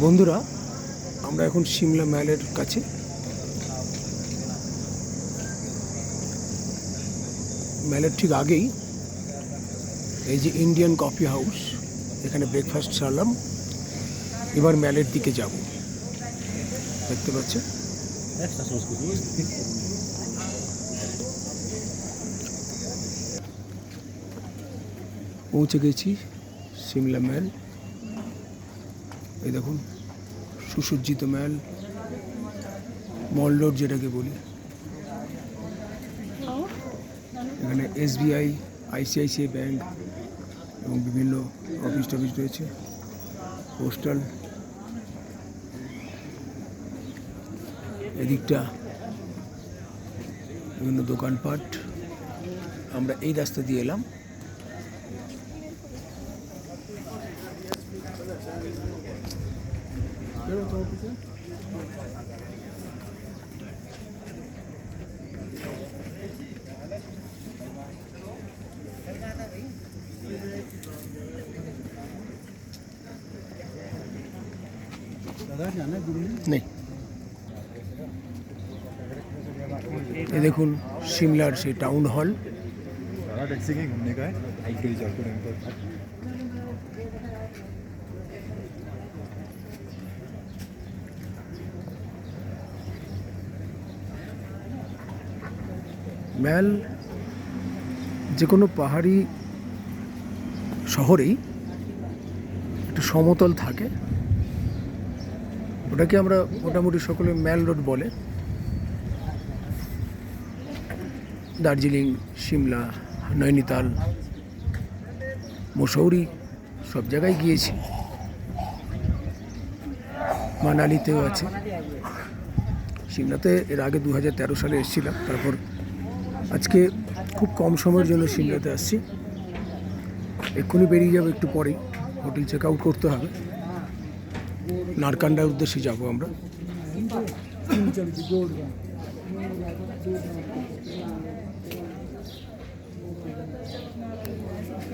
বন্ধুরা, আমরা এখন সিমলা ম্যালের কাছে। ম্যালের ঠিক আগেই এই যে ইন্ডিয়ান কফি হাউস, এখানে ব্রেকফাস্ট সারলাম। এবার ম্যালের দিকে যাব। দেখতে পাচ্ছেন পৌঁছে গেছি সিমলা ম্যাল। এই দেখুন সুসজ্জিত ম্যাল, মল রোড যেটাকে বলি। এখানে SBI, ICICI ব্যাংক এবং বিভিন্ন অফিস টফিস রয়েছে, পোস্টাল। এদিকটা বিভিন্ন দোকানপাট। আমরা এই রাস্তা দিয়ে এলাম। नहीं, ये देखুন शिमलार से टाउन हॉल। टैक्सी के घूमने का है। ম্যাল যে কোনো পাহাড়ি শহরেই একটা সমতল থাকে, ওটাকে আমরা মোটামুটি সকলে ম্যাল রোড বলে। দার্জিলিং, সিমলা, নৈনিতাল, মসৌরি সব জায়গায় গিয়েছি, মানালিতেও আছে। সিমলাতে এর আগে 2013 সালে এসেছিলাম। তারপর আজকে খুব কম সময়ের জন্য সিমলাতে আসছি। এক্ষুনি বেরিয়ে যাবো, একটু পরেই হোটেল চেক আউট করতে হবে। নারকান্ডার উদ্দেশ্যে যাব আমরা।